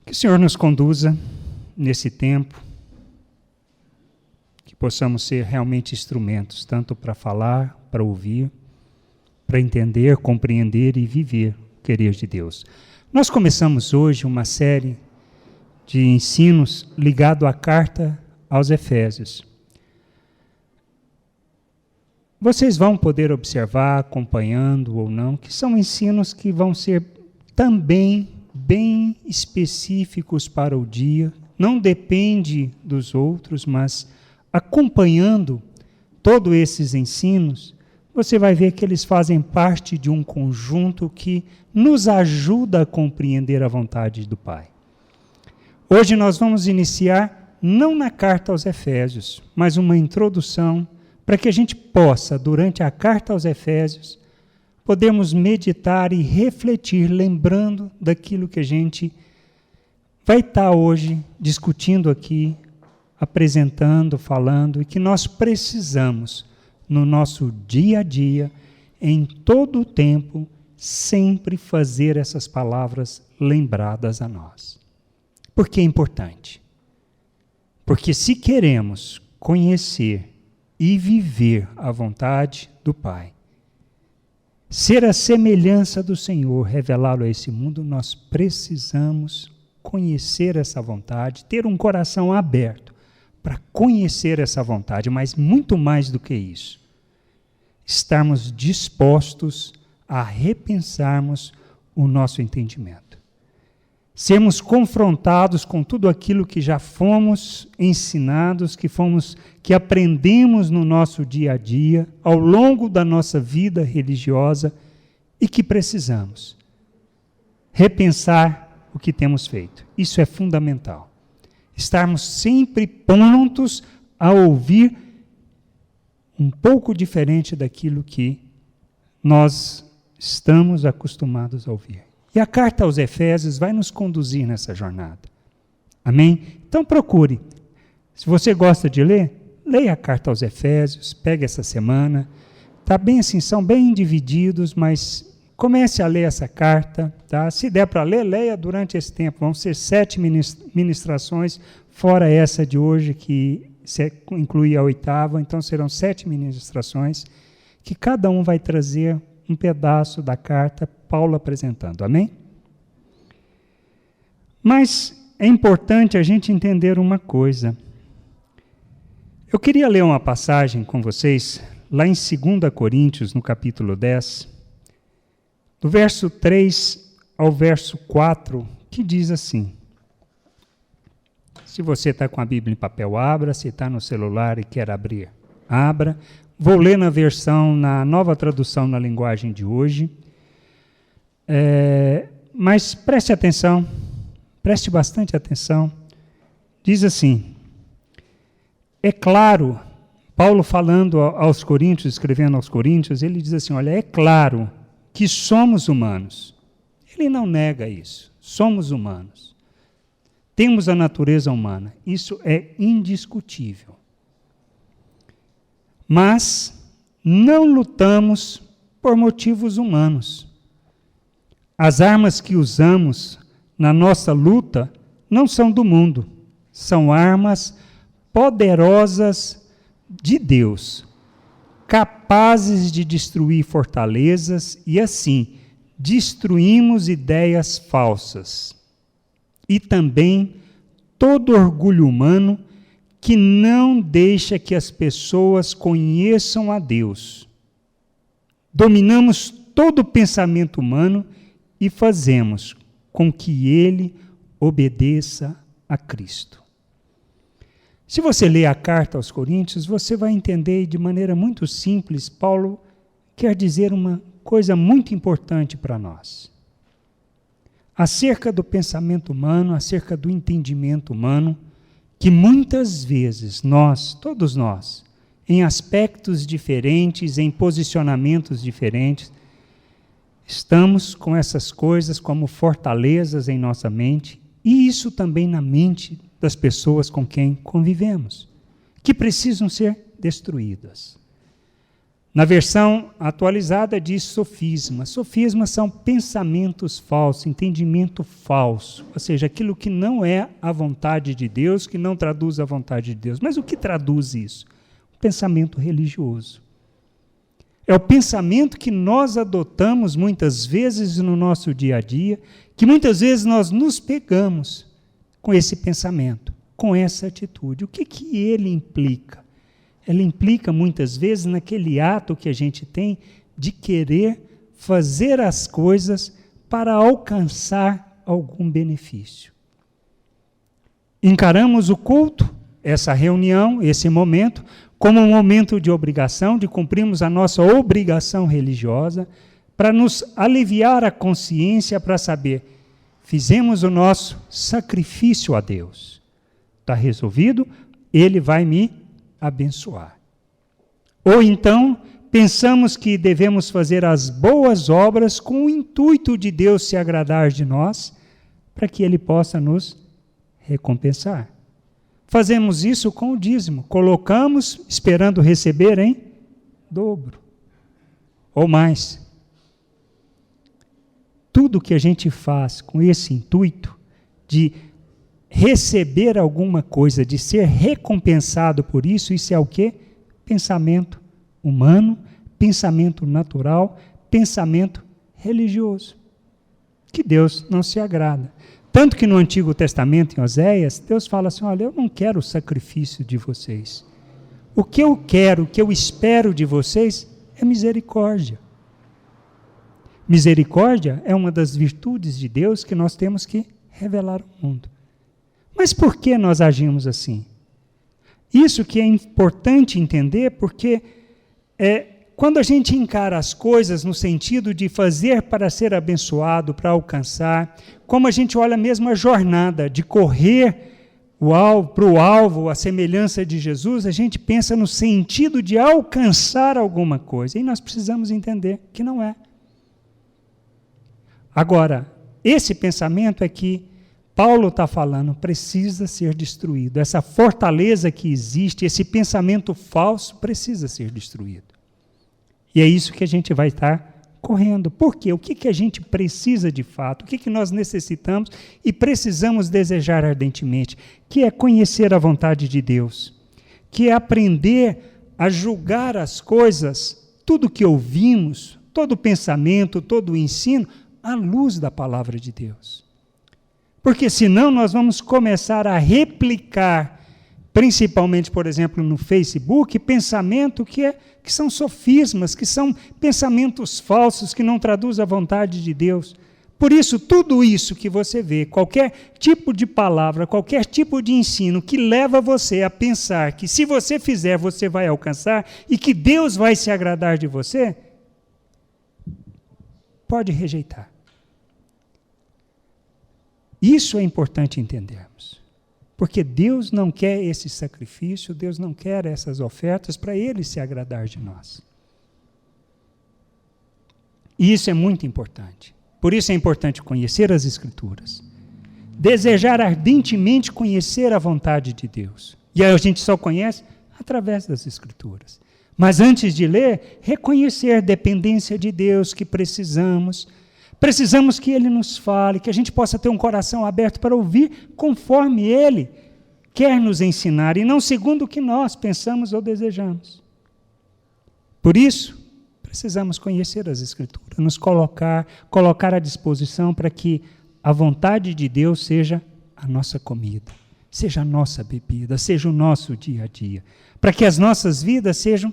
Que o Senhor nos conduza nesse tempo, que possamos ser realmente instrumentos, tanto para falar, para ouvir, para entender, compreender e viver o querer de Deus. Nós começamos hoje uma série de ensinos ligado à carta aos Efésios. Vocês vão poder observar, acompanhando ou não, que são ensinos que vão ser também bem específicos para o dia, não depende dos outros, mas acompanhando todos esses ensinos, você vai ver que eles fazem parte de um conjunto que nos ajuda a compreender a vontade do Pai. Hoje nós vamos iniciar, não na carta aos Efésios, mas uma introdução para que a gente possa, durante a carta aos Efésios, podemos meditar e refletir, lembrando daquilo que a gente vai estar hoje discutindo aqui, apresentando, falando, e que nós precisamos, no nosso dia a dia, em todo o tempo, sempre fazer essas palavras lembradas a nós. Por que é importante? Porque se queremos conhecer e viver a vontade do Pai, ser a semelhança do Senhor, revelá-lo a esse mundo, nós precisamos conhecer essa vontade, ter um coração aberto para conhecer essa vontade, mas muito mais do que isso, estarmos dispostos a repensarmos o nosso entendimento. Sermos confrontados com tudo aquilo que já fomos ensinados, que aprendemos no nosso dia a dia, ao longo da nossa vida religiosa, e que precisamos repensar o que temos feito. Isso é fundamental. Estarmos sempre prontos a ouvir um pouco diferente daquilo que nós estamos acostumados a ouvir. E a carta aos Efésios vai nos conduzir nessa jornada. Amém? Então procure. Se você gosta de ler, leia a carta aos Efésios, pegue essa semana. Tá bem assim, são bem divididos, mas comece a ler essa carta. Tá? Se der para ler, leia durante esse tempo. Vão ser 7 ministrações, fora essa de hoje, que inclui a 8ª. Então serão 7 ministrações, que cada um vai trazer um pedaço da carta, Paulo apresentando. Amém? Mas é importante a gente entender uma coisa. Eu queria ler uma passagem com vocês, lá em 2 Coríntios, no capítulo 10, do verso 3 ao verso 4, que diz assim. Se você está com a Bíblia em papel, abra. Se está no celular e quer abrir, abra. Vou ler na nova tradução na linguagem de hoje. Mas preste atenção, preste bastante atenção. Diz assim, é claro, Paulo falando aos Coríntios, escrevendo aos Coríntios, ele diz assim, olha, é claro que somos humanos. Ele não nega isso, somos humanos. Temos a natureza humana, isso é indiscutível. Mas não lutamos por motivos humanos. As armas que usamos na nossa luta não são do mundo, são armas poderosas de Deus, capazes de destruir fortalezas e assim destruímos ideias falsas. E também todo orgulho humano que não deixa que as pessoas conheçam a Deus. Dominamos todo o pensamento humano e fazemos com que ele obedeça a Cristo. Se você ler a carta aos Coríntios, você vai entender de maneira muito simples, Paulo quer dizer uma coisa muito importante para nós. Acerca do pensamento humano, acerca do entendimento humano, que muitas vezes todos nós, em aspectos diferentes, em posicionamentos diferentes, estamos com essas coisas como fortalezas em nossa mente, e isso também na mente das pessoas com quem convivemos, que precisam ser destruídas. Na versão atualizada diz sofisma. Sofismas são pensamentos falsos, entendimento falso. Ou seja, aquilo que não é a vontade de Deus, que não traduz a vontade de Deus. Mas o que traduz isso? O pensamento religioso. É o pensamento que nós adotamos muitas vezes no nosso dia a dia, que muitas vezes nós nos pegamos com esse pensamento, com essa atitude. O que ele implica? Ele implica muitas vezes naquele ato que a gente tem de querer fazer as coisas para alcançar algum benefício. Encaramos o culto, essa reunião, esse momento, como um momento de obrigação, de cumprirmos a nossa obrigação religiosa, para nos aliviar a consciência, para saber, fizemos o nosso sacrifício a Deus. Está resolvido, Ele vai me abençoar. Ou então, pensamos que devemos fazer as boas obras com o intuito de Deus se agradar de nós, para que Ele possa nos recompensar. Fazemos isso com o dízimo, colocamos esperando receber em dobro, ou mais. Tudo que a gente faz com esse intuito de receber alguma coisa, de ser recompensado por isso, isso é o quê? Pensamento humano, pensamento natural, pensamento religioso, que Deus não se agrada. Tanto que no Antigo Testamento, em Oséias, Deus fala assim, olha, eu não quero o sacrifício de vocês. O que eu quero, o que eu espero de vocês é misericórdia. Misericórdia é uma das virtudes de Deus que nós temos que revelar ao mundo. Mas por que nós agimos assim? Isso que é importante entender, porque quando a gente encara as coisas no sentido de fazer para ser abençoado, para alcançar, como a gente olha mesmo a jornada de correr para o alvo, a semelhança de Jesus, a gente pensa no sentido de alcançar alguma coisa. E nós precisamos entender que não é. Agora, esse pensamento é que Paulo está falando, precisa ser destruído. Essa fortaleza que existe, esse pensamento falso, precisa ser destruído. E é isso que a gente vai estar correndo. Por quê? O que a gente precisa de fato? O que nós necessitamos e precisamos desejar ardentemente? Que é conhecer a vontade de Deus. Que é aprender a julgar as coisas, tudo que ouvimos, todo o pensamento, todo o ensino, à luz da palavra de Deus. Porque senão nós vamos começar a replicar, principalmente, por exemplo, no Facebook, pensamento que são sofismas, que são pensamentos falsos, que não traduzem a vontade de Deus. Por isso, tudo isso que você vê, qualquer tipo de palavra, qualquer tipo de ensino que leva você a pensar que se você fizer, você vai alcançar e que Deus vai se agradar de você, pode rejeitar. Isso é importante entendermos. Porque Deus não quer esse sacrifício, Deus não quer essas ofertas para Ele se agradar de nós. E isso é muito importante. Por isso é importante conhecer as Escrituras. Desejar ardentemente conhecer a vontade de Deus. E aí a gente só conhece através das Escrituras. Mas antes de ler, reconhecer a dependência de Deus que precisamos. Precisamos que Ele nos fale, que a gente possa ter um coração aberto para ouvir conforme Ele quer nos ensinar, e não segundo o que nós pensamos ou desejamos. Por isso, precisamos conhecer as Escrituras, nos colocar à disposição para que a vontade de Deus seja a nossa comida, seja a nossa bebida, seja o nosso dia a dia, para que as nossas vidas sejam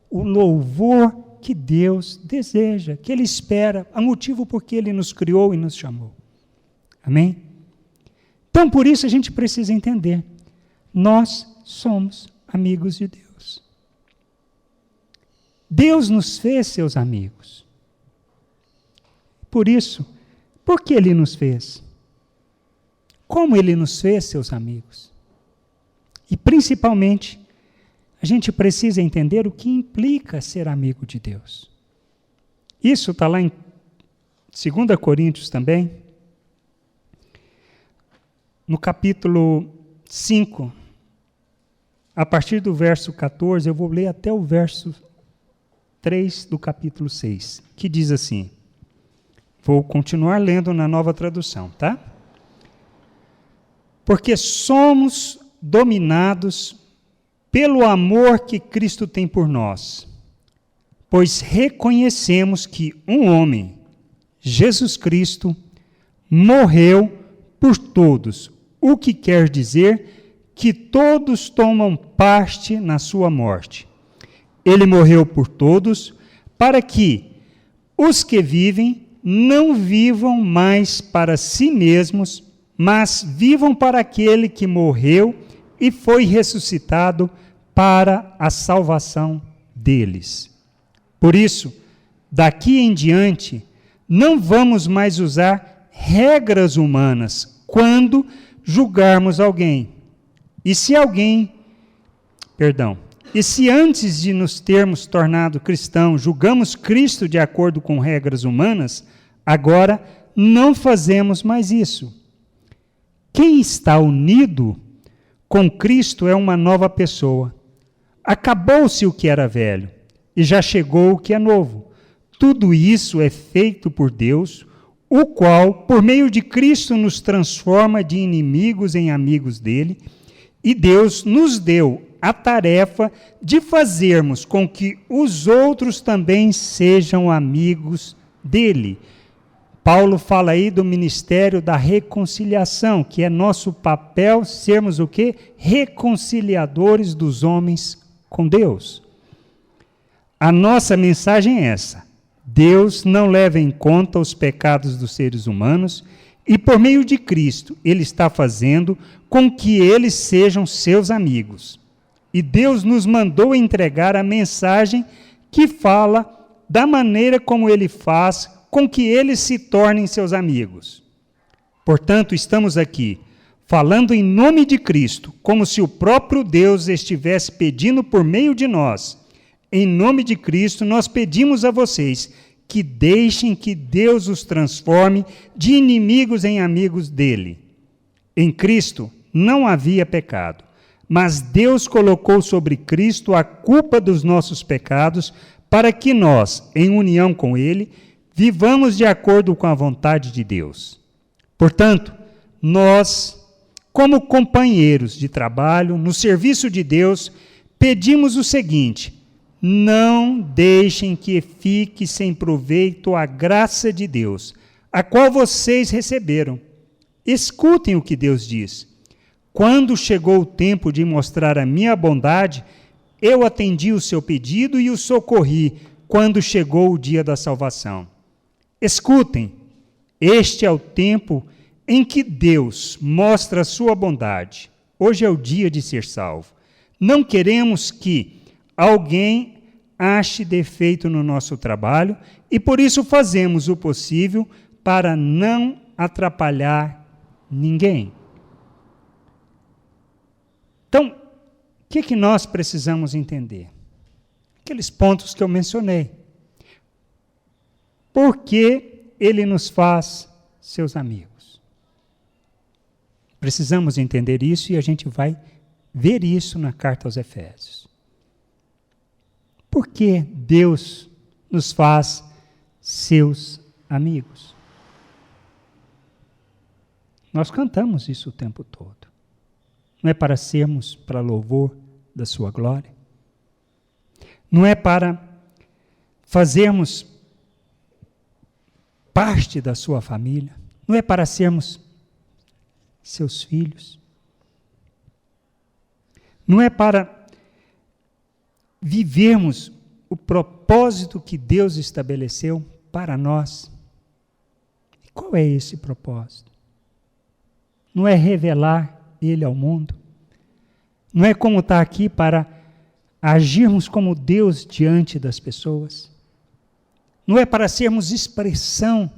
o louvor que Deus deseja, que Ele espera, a motivo por que Ele nos criou e nos chamou. Amém? Então, por isso a gente precisa entender, nós somos amigos de Deus. Deus nos fez seus amigos. Por isso, por que Ele nos fez? Como Ele nos fez seus amigos? E principalmente, a gente precisa entender o que implica ser amigo de Deus. Isso está lá em 2 Coríntios também, no capítulo 5, a partir do verso 14, eu vou ler até o verso 3 do capítulo 6, que diz assim, vou continuar lendo na Nova Tradução, tá? Porque somos dominados pelo amor que Cristo tem por nós, pois reconhecemos que um homem, Jesus Cristo, morreu por todos, o que quer dizer que todos tomam parte na sua morte. Ele morreu por todos, para que os que vivem não vivam mais para si mesmos, mas vivam para aquele que morreu e foi ressuscitado para a salvação deles. Por isso, daqui em diante, não vamos mais usar regras humanas quando julgarmos alguém. E se antes de nos termos tornado cristãos, julgamos Cristo de acordo com regras humanas, agora não fazemos mais isso. Quem está unido com Cristo é uma nova pessoa. Acabou-se o que era velho, e já chegou o que é novo. Tudo isso é feito por Deus, o qual, por meio de Cristo, nos transforma de inimigos em amigos dele, e Deus nos deu a tarefa de fazermos com que os outros também sejam amigos dele. Paulo fala aí do ministério da reconciliação, que é nosso papel sermos o quê? Reconciliadores dos homens com Deus. A nossa mensagem é essa. Deus não leva em conta os pecados dos seres humanos e, por meio de Cristo, Ele está fazendo com que eles sejam seus amigos. E Deus nos mandou entregar a mensagem que fala da maneira como Ele faz com que eles se tornem seus amigos. Portanto, estamos aqui falando em nome de Cristo, como se o próprio Deus estivesse pedindo por meio de nós. Em nome de Cristo, nós pedimos a vocês que deixem que Deus os transforme de inimigos em amigos dele. Em Cristo não havia pecado, mas Deus colocou sobre Cristo a culpa dos nossos pecados para que nós, em união com ele, vivamos de acordo com a vontade de Deus. Portanto, nós, como companheiros de trabalho, no serviço de Deus, pedimos o seguinte: não deixem que fique sem proveito a graça de Deus, a qual vocês receberam. Escutem o que Deus diz. Quando chegou o tempo de mostrar a minha bondade, eu atendi o seu pedido e o socorri quando chegou o dia da salvação. Escutem, este é o tempo em que Deus mostra a sua bondade. Hoje é o dia de ser salvo. Não queremos que alguém ache defeito no nosso trabalho e por isso fazemos o possível para não atrapalhar ninguém. Então, o que nós precisamos entender? Aqueles pontos que eu mencionei. Por que ele nos faz seus amigos? Precisamos entender isso e a gente vai ver isso na carta aos Efésios. Por que Deus nos faz seus amigos? Nós cantamos isso o tempo todo. Não é para sermos para louvor da sua glória? Não é para fazermos parte da sua família? Não é para sermos seus filhos? Não é para vivermos o propósito que Deus estabeleceu para nós? E qual é esse propósito? Não é revelar Ele ao mundo? Não é como estar aqui para agirmos como Deus diante das pessoas? Não é para sermos expressão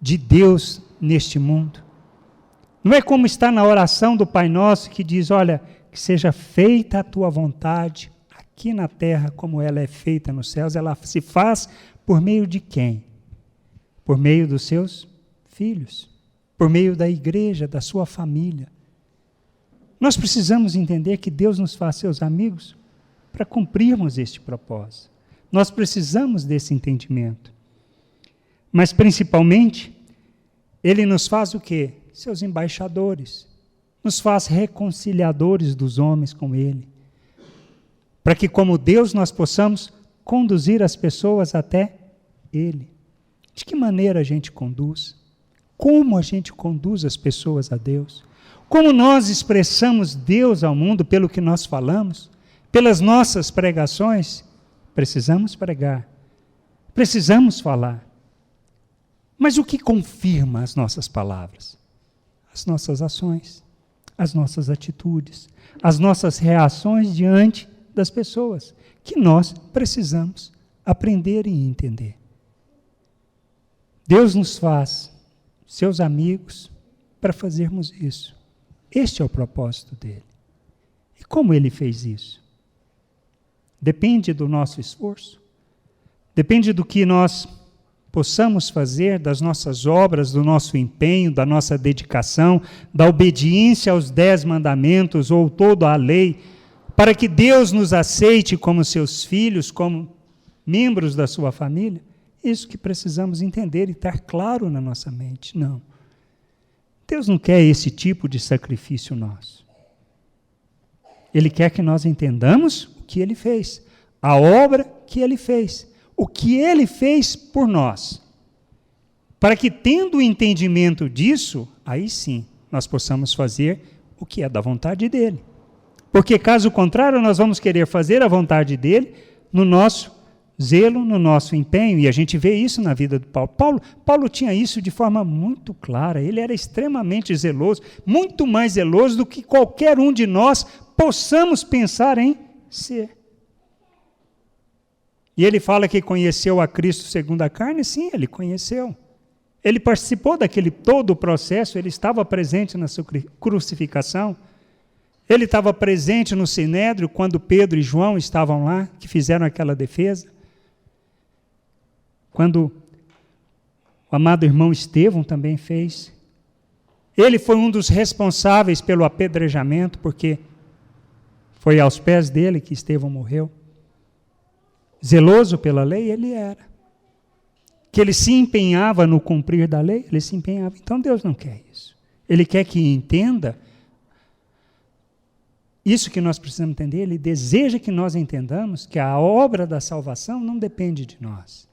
de Deus neste mundo? Não é como está na oração do Pai Nosso que diz, olha, que seja feita a tua vontade aqui na terra como ela é feita nos céus. Ela se faz por meio de quem? Por meio dos seus filhos, por meio da igreja, da sua família. Nós precisamos entender que Deus nos faz seus amigos para cumprirmos este propósito. Nós precisamos desse entendimento. Mas, principalmente, ele nos faz o quê? Seus embaixadores. Nos faz reconciliadores dos homens com ele. Para que, como Deus, nós possamos conduzir as pessoas até ele. De que maneira a gente conduz? Como a gente conduz as pessoas a Deus? Como nós expressamos Deus ao mundo pelo que nós falamos? Pelas nossas pregações? Precisamos pregar. Precisamos falar. Mas o que confirma as nossas palavras? As nossas ações, as nossas atitudes, as nossas reações diante das pessoas, que nós precisamos aprender e entender. Deus nos faz seus amigos para fazermos isso. Este é o propósito dele. E como ele fez isso? Depende do nosso esforço, depende do que nós possamos fazer, das nossas obras, do nosso empenho, da nossa dedicação, da obediência aos 10 mandamentos ou toda a lei, para que Deus nos aceite como seus filhos, como membros da sua família. Isso que precisamos entender e estar claro na nossa mente. Não. Deus não quer esse tipo de sacrifício nosso. Ele quer que nós entendamos o que ele fez, a obra que ele fez, o que ele fez por nós. Para que, tendo o entendimento disso, aí sim, nós possamos fazer o que é da vontade dele. Porque, caso contrário, nós vamos querer fazer a vontade dele no nosso zelo, no nosso empenho, e a gente vê isso na vida de Paulo. Paulo tinha isso de forma muito clara, ele era extremamente zeloso, muito mais zeloso do que qualquer um de nós possamos pensar em ser. E ele fala que conheceu a Cristo segundo a carne, sim, ele conheceu. Ele participou daquele todo o processo, ele estava presente na sua crucificação, ele estava presente no Sinédrio quando Pedro e João estavam lá, que fizeram aquela defesa. Quando o amado irmão Estevão também fez. Ele foi um dos responsáveis pelo apedrejamento, porque foi aos pés dele que Estevão morreu. Zeloso pela lei, ele era. Que ele se empenhava no cumprir da lei, ele se empenhava. Então Deus não quer isso. Ele quer que entenda isso que nós precisamos entender. Ele deseja que nós entendamos que a obra da salvação não depende de nós.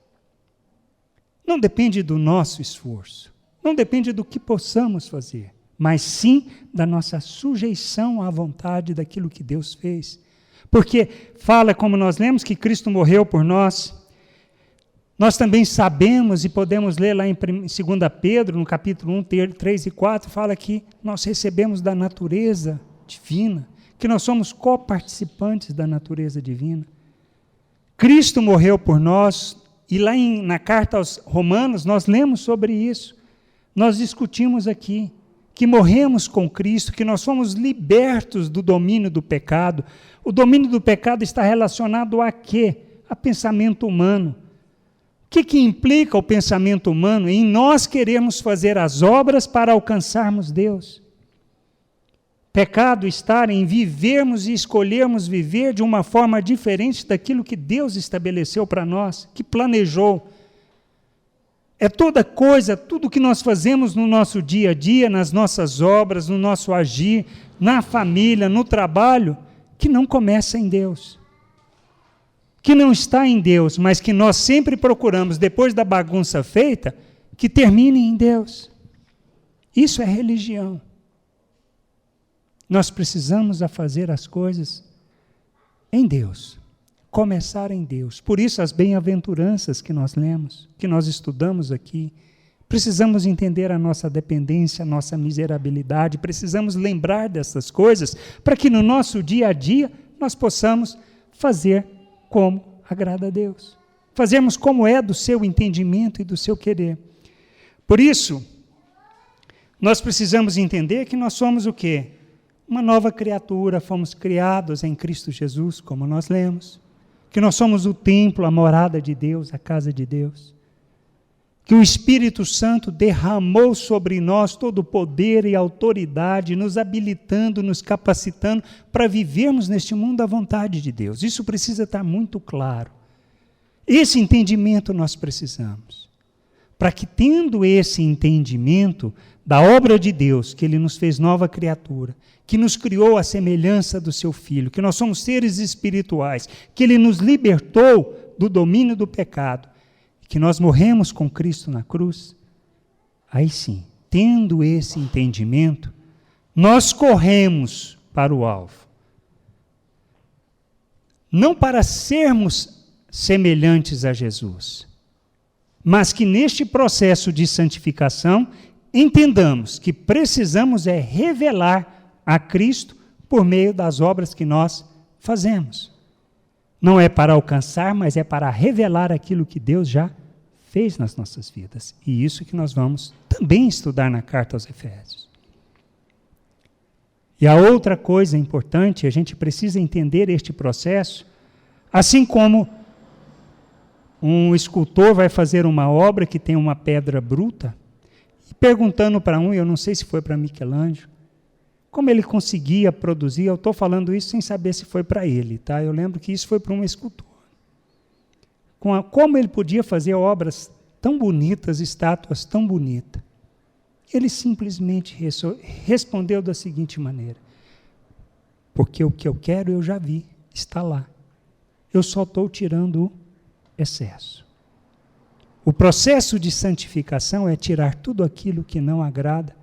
Não depende do nosso esforço, não depende do que possamos fazer, mas sim da nossa sujeição à vontade daquilo que Deus fez. Porque fala, como nós lemos, que Cristo morreu por nós. Nós também sabemos e podemos ler lá em 2 Pedro, no capítulo 1, 3 e 4, fala que nós recebemos da natureza divina, que nós somos coparticipantes da natureza divina. Cristo morreu por nós. E lá na carta aos Romanos, nós lemos sobre isso. Nós discutimos aqui que morremos com Cristo, que nós fomos libertos do domínio do pecado. O domínio do pecado está relacionado a quê? A pensamento humano. O que implica o pensamento humano? Em nós queremos fazer as obras para alcançarmos Deus. Pecado está em vivermos e escolhermos viver de uma forma diferente daquilo que Deus estabeleceu para nós, que planejou. É toda coisa, tudo que nós fazemos no nosso dia a dia, nas nossas obras, no nosso agir, na família, no trabalho, que não começa em Deus. Que não está em Deus, mas que nós sempre procuramos, depois da bagunça feita, que termine em Deus. Isso é religião. Nós precisamos fazer as coisas em Deus, começar em Deus. Por isso as bem-aventuranças que nós lemos, que nós estudamos aqui, precisamos entender a nossa dependência, a nossa miserabilidade, precisamos lembrar dessas coisas, para que no nosso dia a dia nós possamos fazer como agrada a Deus. Fazermos como é do seu entendimento e do seu querer. Por isso, nós precisamos entender que nós somos o quê? Uma nova criatura, fomos criados em Cristo Jesus, como nós lemos, que nós somos o templo, a morada de Deus, a casa de Deus, que o Espírito Santo derramou sobre nós todo o poder e autoridade, nos habilitando, nos capacitando para vivermos neste mundo à vontade de Deus. Isso precisa estar muito claro. Esse entendimento nós precisamos. Para que, tendo esse entendimento da obra de Deus, que Ele nos fez nova criatura, que nos criou à semelhança do Seu Filho, que nós somos seres espirituais, que Ele nos libertou do domínio do pecado, que nós morremos com Cristo na cruz, aí sim, tendo esse entendimento, nós corremos para o alvo. Não para sermos semelhantes a Jesus, mas que neste processo de santificação, entendamos que precisamos revelar a Cristo por meio das obras que nós fazemos. Não é para alcançar, mas é para revelar aquilo que Deus já fez nas nossas vidas. E isso que nós vamos também estudar na carta aos Efésios. E a outra coisa importante, a gente precisa entender este processo, assim como um escultor vai fazer uma obra que tem uma pedra bruta, e perguntando para eu não sei se foi para Michelangelo, como ele conseguia produzir, eu estou falando isso sem saber se foi para ele, tá? Eu lembro que isso foi para um escultor. Como ele podia fazer obras tão bonitas, estátuas tão bonitas. Ele simplesmente respondeu da seguinte maneira: porque o que eu quero eu já vi, está lá. Eu só estou tirando o excesso. O processo de santificação é tirar tudo aquilo que não agrada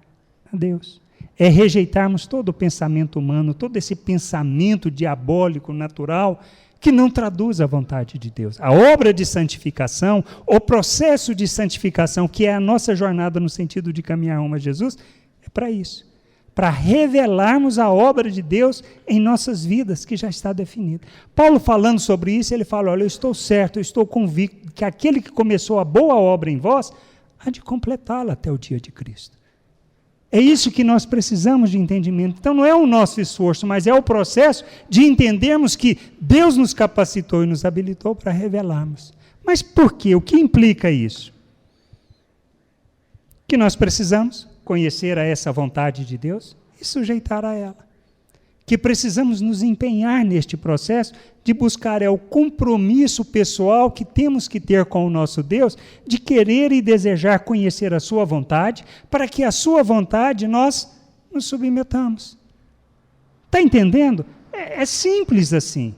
a Deus. É rejeitarmos todo o pensamento humano, todo esse pensamento diabólico, natural, que não traduz a vontade de Deus. A obra de santificação, o processo de santificação, que é a nossa jornada no sentido de caminhar rumo a Jesus, é para isso. Para revelarmos a obra de Deus em nossas vidas, que já está definida. Paulo, falando sobre isso, ele fala: olha, eu estou certo, eu estou convicto que aquele que começou a boa obra em vós, há de completá-la até o dia de Cristo. É isso que nós precisamos de entendimento. Então não é o nosso esforço, mas é o processo de entendermos que Deus nos capacitou e nos habilitou para revelarmos. Mas por quê? O que implica isso? Que nós precisamos conhecer a essa vontade de Deus e sujeitar a ela. Que precisamos nos empenhar neste processo de buscar o compromisso pessoal que temos que ter com o nosso Deus, de querer e desejar conhecer a sua vontade, para que a sua vontade nós nos submetamos. Está entendendo? É simples assim.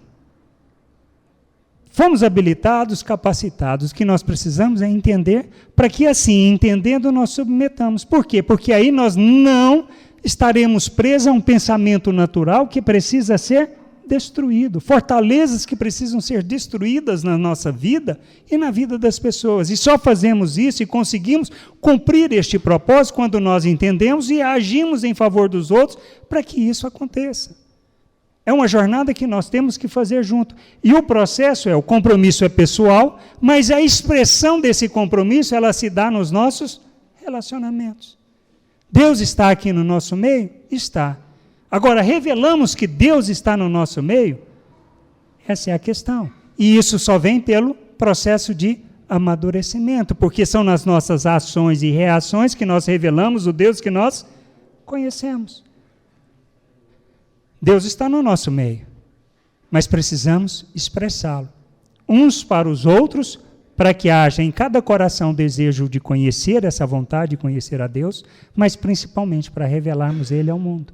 Fomos habilitados, capacitados. O que nós precisamos é entender, para que assim, entendendo, nós submetamos. Por quê? Porque aí nós não estaremos presos a um pensamento natural que precisa ser destruído. Fortalezas que precisam ser destruídas na nossa vida e na vida das pessoas. E só fazemos isso e conseguimos cumprir este propósito quando nós entendemos e agimos em favor dos outros para que isso aconteça. É uma jornada que nós temos que fazer junto. E o processo o compromisso é pessoal, mas a expressão desse compromisso, ela se dá nos nossos relacionamentos. Deus está aqui no nosso meio? Está. Agora, revelamos que Deus está no nosso meio? Essa é a questão. E isso só vem pelo processo de amadurecimento, porque são nas nossas ações e reações que nós revelamos o Deus que nós conhecemos. Deus está no nosso meio, mas precisamos expressá-lo. Uns para os outros, para que haja em cada coração o desejo de conhecer essa vontade, de conhecer a Deus, mas principalmente para revelarmos Ele ao mundo.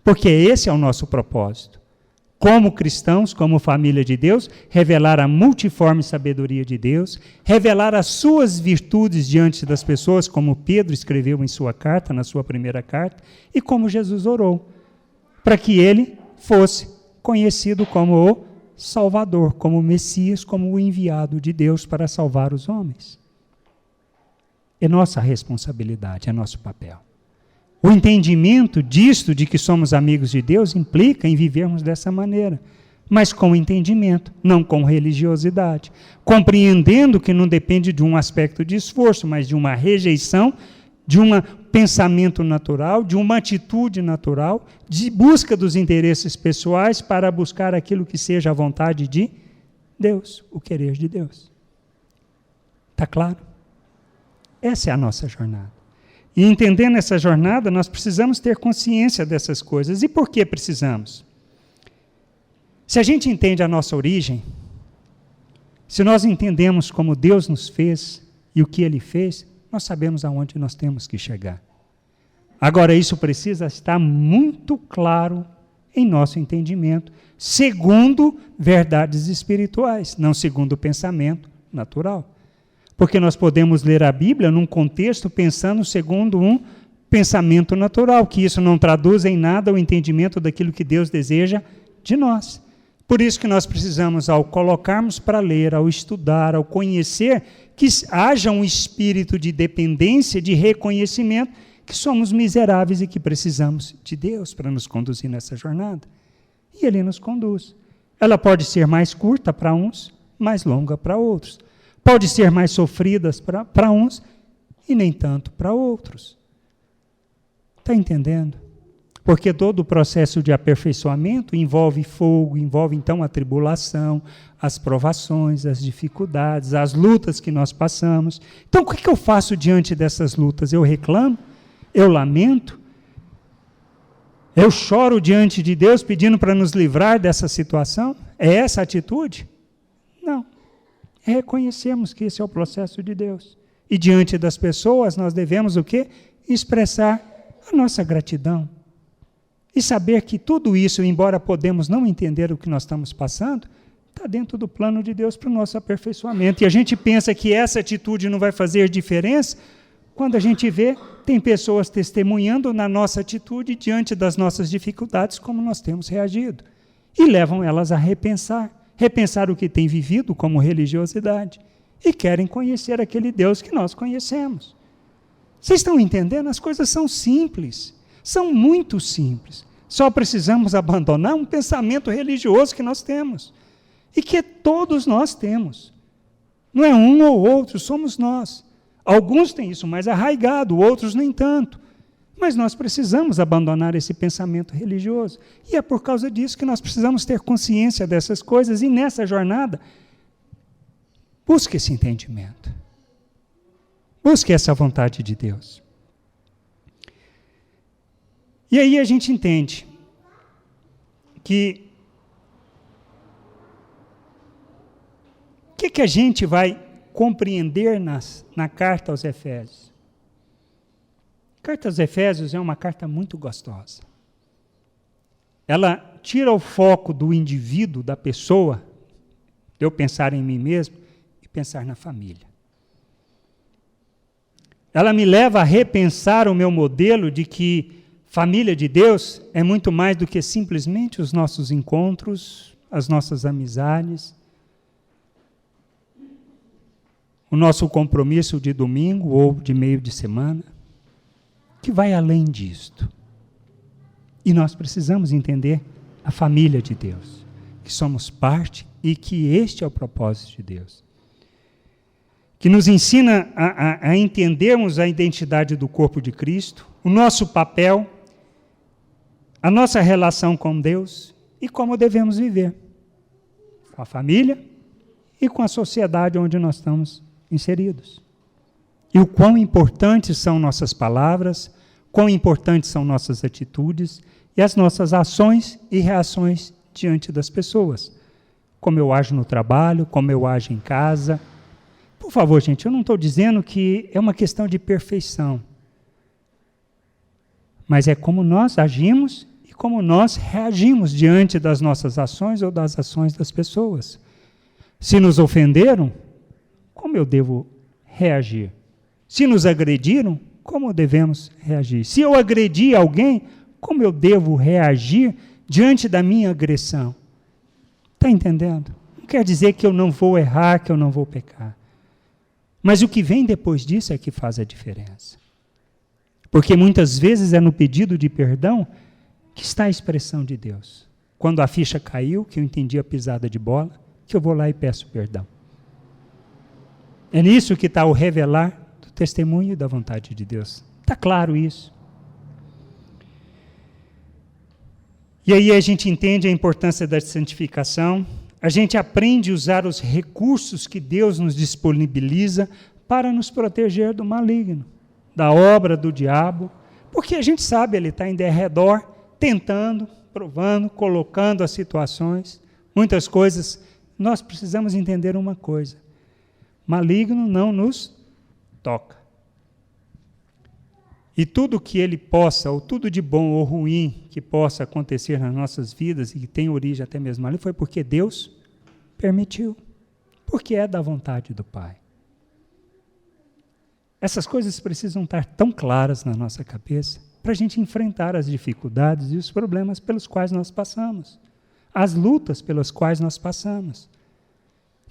Porque esse é o nosso propósito. Como cristãos, como família de Deus, revelar a multiforme sabedoria de Deus, revelar as suas virtudes diante das pessoas, como Pedro escreveu em sua carta, na sua primeira carta, e como Jesus orou, para que Ele fosse conhecido como o Salvador, como o Messias, como o enviado de Deus para salvar os homens. É nossa responsabilidade, é nosso papel. O entendimento disto, de que somos amigos de Deus, implica em vivermos dessa maneira, mas com entendimento, não com religiosidade, compreendendo que não depende de um aspecto de esforço, mas de uma rejeição, de um pensamento natural, de uma atitude natural, de busca dos interesses pessoais para buscar aquilo que seja a vontade de Deus, o querer de Deus. Está claro? Essa é a nossa jornada. E entendendo essa jornada, nós precisamos ter consciência dessas coisas. E por que precisamos? Se a gente entende a nossa origem, Se nós entendemos como Deus nos fez e o que Ele fez, nós sabemos aonde nós temos que chegar. Agora, isso precisa estar muito claro em nosso entendimento, segundo verdades espirituais, não segundo o pensamento natural. Porque nós podemos ler a Bíblia num contexto pensando segundo um pensamento natural, que isso não traduz em nada o entendimento daquilo que Deus deseja de nós. Por isso que nós precisamos, ao colocarmos para ler, ao estudar, ao conhecer, que haja um espírito de dependência, de reconhecimento, que somos miseráveis e que precisamos de Deus para nos conduzir nessa jornada. E Ele nos conduz. Ela pode ser mais curta para uns, mais longa para outros. Pode ser mais sofrida para uns e nem tanto para outros. Está entendendo? Porque todo o processo de aperfeiçoamento envolve fogo, envolve então a tribulação, as provações, as dificuldades, as lutas que nós passamos. Então, o que eu faço diante dessas lutas? Eu reclamo? Eu lamento? Eu choro diante de Deus pedindo para nos livrar dessa situação? É essa a atitude? Não. É reconhecermos que esse é o processo de Deus. E diante das pessoas nós devemos o quê? Expressar a nossa gratidão. E saber que tudo isso, embora podemos não entender o que nós estamos passando, está dentro do plano de Deus para o nosso aperfeiçoamento. E a gente pensa que essa atitude não vai fazer diferença, quando a gente vê, tem pessoas testemunhando na nossa atitude diante das nossas dificuldades, como nós temos reagido. E levam elas a repensar o que têm vivido como religiosidade. E querem conhecer aquele Deus que nós conhecemos. Vocês estão entendendo? As coisas são simples. São muito simples. Só precisamos abandonar um pensamento religioso que nós temos. E que todos nós temos. Não é um ou outro, somos nós. Alguns têm isso mais arraigado, outros nem tanto. Mas nós precisamos abandonar esse pensamento religioso. E é por causa disso que nós precisamos ter consciência dessas coisas. E nessa jornada, busque esse entendimento. Busque essa vontade de Deus. E aí a gente entende que o que a gente vai compreender na carta aos Efésios? A carta aos Efésios é uma carta muito gostosa. Ela tira o foco do indivíduo, da pessoa, de eu pensar em mim mesmo e pensar na família. Ela me leva a repensar o meu modelo de que família de Deus é muito mais do que simplesmente os nossos encontros, as nossas amizades, o nosso compromisso de domingo ou de meio de semana, que vai além disto. E nós precisamos entender a família de Deus, que somos parte e que este é o propósito de Deus. Que nos ensina a entendermos a identidade do corpo de Cristo, o nosso papel, a nossa relação com Deus e como devemos viver com a família e com a sociedade onde nós estamos inseridos. E o quão importantes são nossas palavras, quão importantes são nossas atitudes e as nossas ações e reações diante das pessoas. Como eu ajo no trabalho, como eu ajo em casa. Por favor, gente, eu não estou dizendo que é uma questão de perfeição. Mas é como nós agimos e como nós reagimos diante das nossas ações ou das ações das pessoas. Se nos ofenderam, como eu devo reagir? Se nos agrediram, como devemos reagir? Se eu agredi alguém, como eu devo reagir diante da minha agressão? Está entendendo? Não quer dizer que eu não vou errar, que eu não vou pecar. Mas o que vem depois disso é que faz a diferença. Porque muitas vezes é no pedido de perdão que está a expressão de Deus. Quando a ficha caiu, que eu entendi a pisada de bola, que eu vou lá e peço perdão. É nisso que está o revelar do testemunho e da vontade de Deus. Está claro isso. E aí a gente entende a importância da santificação, a gente aprende a usar os recursos que Deus nos disponibiliza para nos proteger do maligno, da obra do diabo, porque a gente sabe, ele está em derredor, tentando, provando, colocando as situações, muitas coisas nós precisamos entender uma coisa: maligno não nos toca. E tudo que ele possa, ou tudo de bom ou ruim que possa acontecer nas nossas vidas, e que tem origem até mesmo ali, foi porque Deus permitiu. Porque é da vontade do Pai. Essas coisas precisam estar tão claras na nossa cabeça para a gente enfrentar as dificuldades e os problemas pelos quais nós passamos, as lutas pelas quais nós passamos.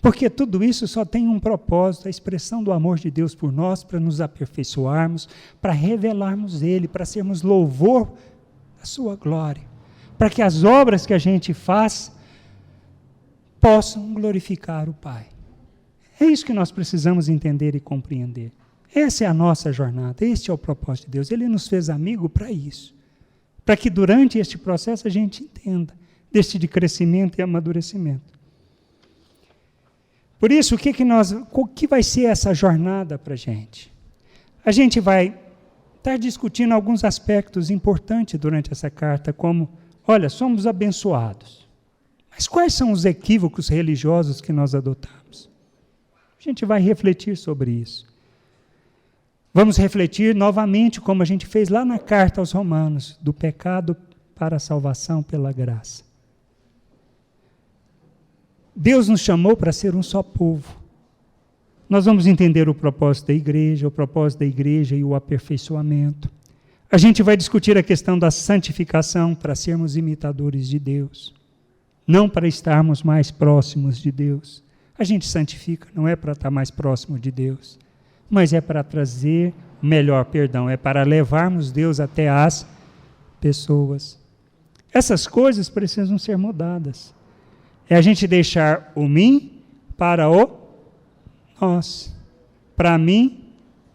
Porque tudo isso só tem um propósito, a expressão do amor de Deus por nós, para nos aperfeiçoarmos, para revelarmos Ele, para sermos louvor da sua glória, para que as obras que a gente faz possam glorificar o Pai. É isso que nós precisamos entender e compreender. Essa é a nossa jornada, este é o propósito de Deus. Ele nos fez amigo para isso, para que durante este processo a gente entenda deste de crescimento e amadurecimento. Por isso, o que vai ser essa jornada para a gente? A gente vai estar discutindo alguns aspectos importantes durante essa carta, como, olha, somos abençoados. Mas quais são os equívocos religiosos que nós adotamos? A gente vai refletir sobre isso. Vamos refletir novamente, como a gente fez lá na carta aos Romanos, do pecado para a salvação pela graça. Deus nos chamou para ser um só povo. Nós vamos entender o propósito da igreja e o aperfeiçoamento. A gente vai discutir a questão da santificação para sermos imitadores de Deus, não para estarmos mais próximos de Deus. A gente santifica, não é para estar mais próximo de Deus, mas é para é para levarmos Deus até as pessoas. Essas coisas precisam ser mudadas. É a gente deixar o mim para o nós. Para mim,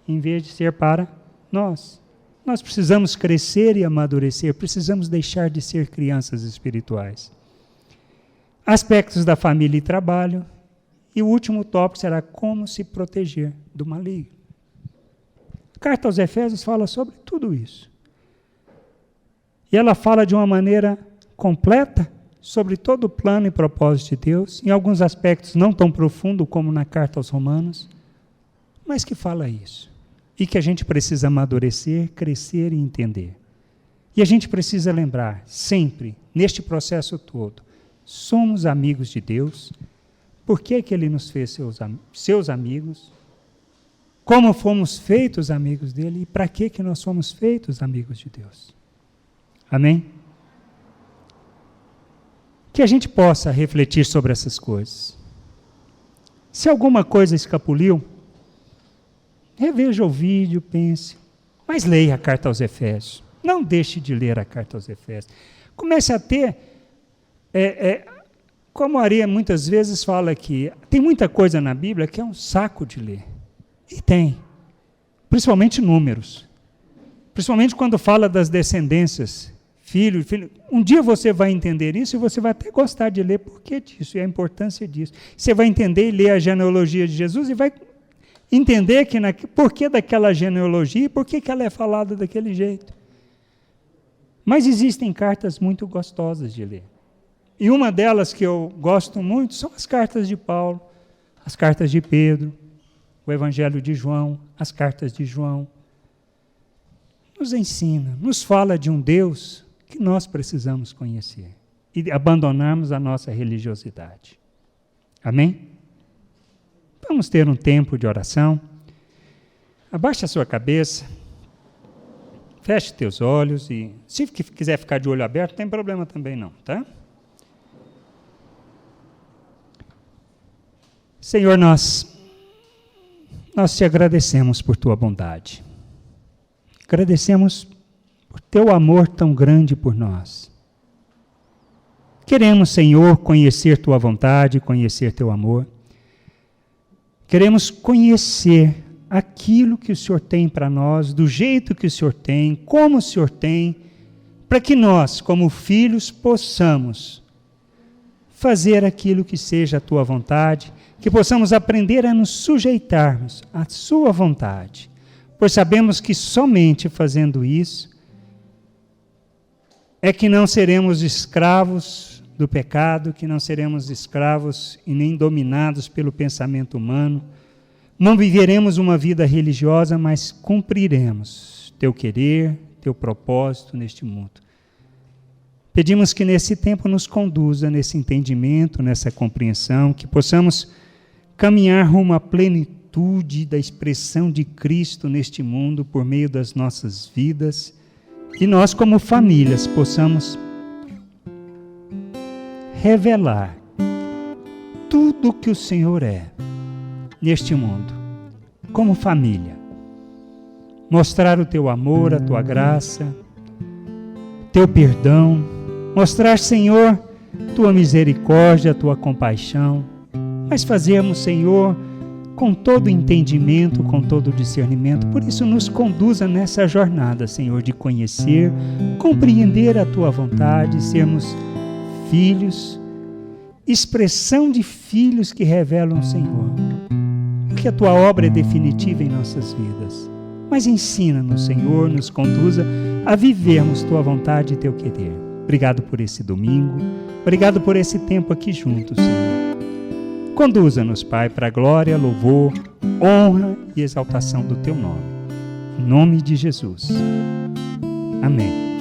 em vez de ser para nós. Nós precisamos crescer e amadurecer, precisamos deixar de ser crianças espirituais. Aspectos da família e trabalho. E o último tópico será como se proteger do maligno. A carta aos Efésios fala sobre tudo isso. E ela fala de uma maneira completa sobre todo o plano e propósito de Deus, em alguns aspectos não tão profundo como na carta aos Romanos, mas que fala isso. E que a gente precisa amadurecer, crescer e entender. E a gente precisa lembrar, sempre, neste processo todo, somos amigos de Deus. Por que Ele nos fez seus amigos? Como fomos feitos amigos dEle? E para que nós somos feitos amigos de Deus? Amém? Que a gente possa refletir sobre essas coisas. Se alguma coisa escapuliu, reveja o vídeo, pense, mas leia a carta aos Efésios. Não deixe de ler a carta aos Efésios. Comece a ter, como a Maria muitas vezes fala aqui, tem muita coisa na Bíblia que é um saco de ler. E tem. Principalmente números. Principalmente quando fala das descendências. Filho. Um dia você vai entender isso e você vai até gostar de ler por que disso e a importância disso. Você vai entender e ler a genealogia de Jesus e vai entender por que daquela genealogia e por que ela é falada daquele jeito. Mas existem cartas muito gostosas de ler. E uma delas que eu gosto muito são as cartas de Paulo, as cartas de Pedro, o Evangelho de João, as cartas de João. Nos ensina, nos fala de um Deus que nós precisamos conhecer e abandonarmos a nossa religiosidade. Amém? Vamos ter um tempo de oração. Abaixe a sua cabeça, feche teus olhos e, se quiser ficar de olho aberto, não tem problema também não, tá? Senhor, nós te agradecemos por tua bondade. Agradecemos por teu amor tão grande por nós. Queremos, Senhor, conhecer tua vontade, conhecer teu amor. Queremos conhecer aquilo que o Senhor tem para nós, do jeito que o Senhor tem, como o Senhor tem, para que nós, como filhos, possamos fazer aquilo que seja a tua vontade, que possamos aprender a nos sujeitarmos à sua vontade, pois sabemos que somente fazendo isso é que não seremos escravos do pecado, que não seremos escravos e nem dominados pelo pensamento humano. Não viveremos uma vida religiosa, mas cumpriremos teu querer, teu propósito neste mundo. Pedimos que nesse tempo nos conduza nesse entendimento, nessa compreensão, que possamos caminhar rumo à plenitude da expressão de Cristo neste mundo por meio das nossas vidas, e nós como famílias possamos revelar tudo o que o Senhor é neste mundo, como família. Mostrar o teu amor, a tua graça, teu perdão, mostrar, Senhor, tua misericórdia, tua compaixão, mas fazermos, Senhor, com todo entendimento, com todo discernimento. Por isso nos conduza nessa jornada, Senhor, de conhecer, compreender a tua vontade, sermos filhos, expressão de filhos que revelam o Senhor. Porque a tua obra é definitiva em nossas vidas. Mas ensina-nos, Senhor, nos conduza a vivermos tua vontade e teu querer. Obrigado por esse domingo. Obrigado por esse tempo aqui juntos, Senhor. Conduza-nos, Pai, para a glória, louvor, honra e exaltação do teu nome. Em nome de Jesus. Amém.